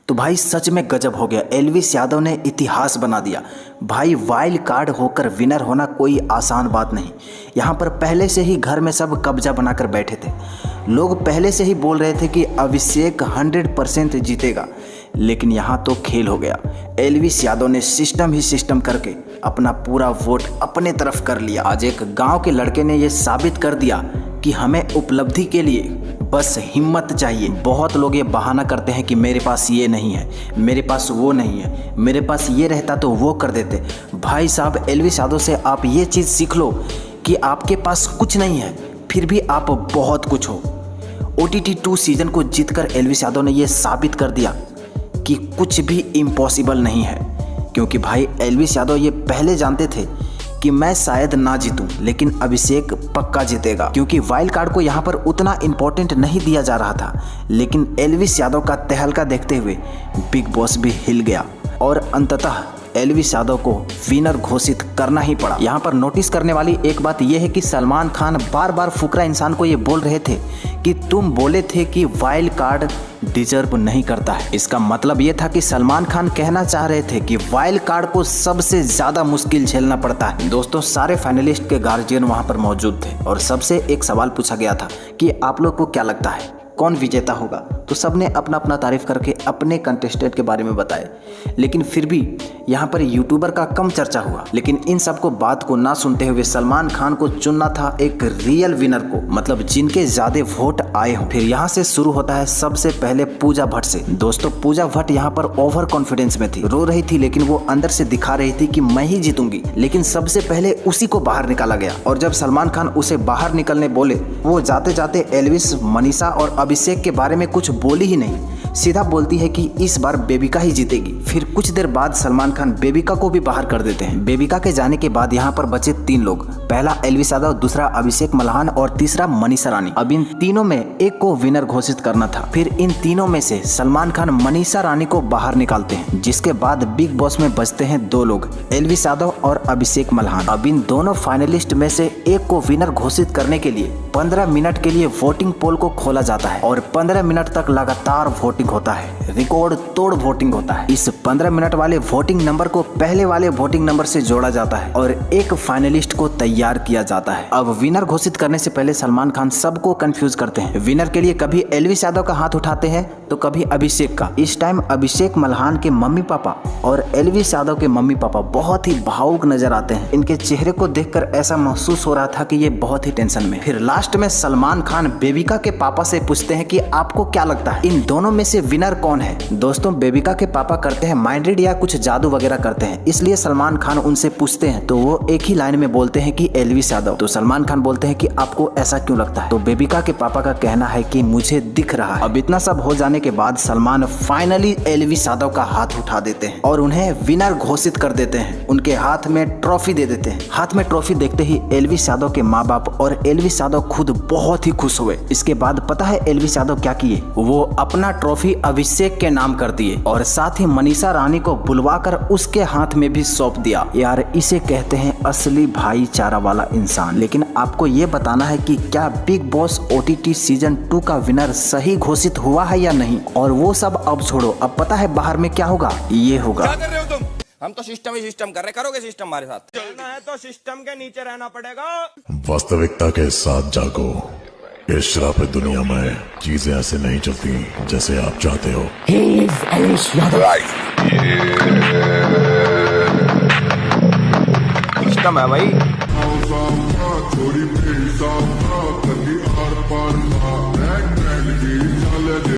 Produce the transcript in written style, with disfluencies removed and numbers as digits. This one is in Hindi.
तो भाई सच में गजब हो गया, एल्विस यादव ने इतिहास बना दिया। भाई वाइल्ड कार्ड होकर विनर होना कोई आसान बात नहीं। यहाँ पर पहले से ही घर में सब कब्जा बनाकर बैठे थे। लोग पहले से ही बोल रहे थे कि अभिषेक 100% जीतेगा, लेकिन यहाँ तो खेल हो गया। एल्विस यादव ने सिस्टम ही सिस्टम करके अपना पूरा वोट अपने तरफ कर लिया। आज एक गांव के लड़के ने ये साबित कर दिया कि हमें उपलब्धि के लिए बस हिम्मत चाहिए। बहुत लोग ये बहाना करते हैं कि मेरे पास ये नहीं है, मेरे पास वो नहीं है, मेरे पास ये रहता तो वो कर देते। भाई साहब, एल्विस यादव से आप ये चीज़ सीख लो कि आपके पास कुछ नहीं है फिर भी आप बहुत कुछ हो। OTT 2 सीजन को जीतकर एल्विस यादव ने ये साबित कर दिया कि कुछ भी इम्पॉसिबल नहीं है। क्योंकि भाई एल्विस यादव ये पहले जानते थे कि मैं शायद ना जीतूं, लेकिन अभिषेक पक्का जीतेगा, क्योंकि वाइल्ड कार्ड को यहाँ पर उतना इम्पोर्टेंट नहीं दिया जा रहा था। लेकिन एल्विस यादव का तहलका देखते हुए बिग बॉस भी हिल गया और अंततः एल्विस यादव को विनर घोषित करना ही पड़ा। यहाँ पर नोटिस करने वाली एक बात यह है कि सलमान खान बार बार फुकरा इंसान को ये बोल रहे थे कि तुम बोले थे कि वाइल्ड कार्ड डिजर्व नहीं करता है। इसका मतलब ये था कि सलमान खान कहना चाह रहे थे कि वाइल्ड कार्ड को सबसे ज्यादा मुश्किल झेलना पड़ता है। दोस्तों, सारे फाइनलिस्ट के गार्जियन वहां पर मौजूद थे और सबसे एक सवाल पूछा गया था कि आप लोग को क्या लगता है कौन विजेता होगा। तो सबने अपना अपना तारीफ करके अपने कंटेस्टेंट के बारे में बताए, लेकिन फिर भी यहाँ पर यूट्यूबर का कम चर्चा हुआ। लेकिन इन सबको बात को ना सुनते हुए सलमान खान को चुनना था एक रियल विनर को, मतलब जिनके ज्यादा वोट आए हों। फिर यहाँ से शुरू होता है सबसे पहले पूजा भट्ट से। दोस्तों, पूजा भट्ट यहाँ पर ओवर कॉन्फिडेंस में थी, रो रही थी, लेकिन वो अंदर से दिखा रही थी कि मैं ही जीतूंगी। लेकिन सबसे पहले उसी को बाहर निकाला गया और जब सलमान खान उसे बाहर निकलने बोले, वो जाते जाते एल्विस, मनीषा और अभिषेक के बारे में कुछ बोली ही नहीं, सीधा बोलती है कि इस बार बेबिका ही जीतेगी। फिर कुछ देर बाद सलमान खान बेबिका को भी बाहर कर देते हैं। बेबिका के जाने के बाद यहाँ पर बचे 3 लोग, पहला एल्विस यादव, दूसरा अभिषेक मल्हान और तीसरा मनीषा रानी। अब इन तीनों में एक को विनर घोषित करना था। फिर इन तीनों में से सलमान खान मनीषा रानी को बाहर निकालते हैं, जिसके बाद बिग बॉस में बचते हैं 2 लोग, एल्विस यादव और अभिषेक मल्हान। अब इन दोनों फाइनलिस्ट में से एक को विनर घोषित करने के लिए 15 मिनट के लिए वोटिंग पोल को खोला जाता है और 15 मिनट तक लगातार वोटिंग होता है, रिकॉर्ड तोड़ वोटिंग होता है। इस 15 मिनट वाले वोटिंग नंबर को पहले वाले वोटिंग नंबर से जोड़ा जाता है और एक फाइनलिस्ट को तैयार किया जाता है। अब विनर घोषित करने से पहले सलमान खान सबको कंफ्यूज करते हैं। विनर के लिए कभी एल्विस यादव का हाथ उठाते हैं तो कभी अभिषेक का। इस टाइम अभिषेक मल्हान के मम्मी पापा और एल्विस यादव के मम्मी पापा बहुत ही भावुक नजर आते हैं। इनके चेहरे को देखकर ऐसा महसूस हो रहा था कि ये बहुत ही टेंशन में। फिर लास्ट में सलमान खान बेबिका के पापा से पूछते हैं कि आपको क्या लगता है इन दोनों में से विनर कौन है। दोस्तों, बेबिका के पापा करते हैं माइंड रीड या कुछ जादू वगैरह करते हैं, इसलिए सलमान खान उनसे पूछते हैं तो वो एक ही लाइन में बोलते हैं कि एल्विस यादव। तो सलमान खान बोलते हैं कि आपको ऐसा क्यों लगता है। तो बेबिका के पापा का कहना है कि मुझे दिख रहा है। अब इतना सब हो जाने के बाद सलमान फाइनली एल्विस यादव का हाथ उठा देते हैं और उन्हें विनर घोषित कर देते हैं। उनके हाथ में ट्रॉफी दे देते हैं। हाथ में ट्रॉफी देखते ही एल्विस यादव के माँ बाप और एल्विस यादव खुद बहुत ही खुश हुए। इसके बाद पता है एल्विस यादव क्या किए, वो अपना ट्रॉफी अभिषेक के नाम कर दिए और साथ ही मनीषा रानी को बुलवाकर उसके हाथ में भी सौंप दिया। यार, इसे कहते हैं असली भाईचारा वाला इंसान। लेकिन आपको ये बताना है कि क्या बिग बॉस OTT सीजन 2 का विनर सही घोषित हुआ है या नहीं। और वो सब अब छोड़ो, अब पता है बाहर में क्या होगा। ये होगा, क्या कर रहे हो तुम? हम तो सिस्टम ही सिस्टम कर रहे, करोगे सिस्टम हमारे साथ। चलना है तो सिस्टम के नीचे रहना पड़ेगा। वास्तविकता के साथ जागो। इस श्रापित दुनिया में चीजें ऐसे नहीं चलती जैसे आप चाहते हो। सिस्टम है भाई। थोड़ी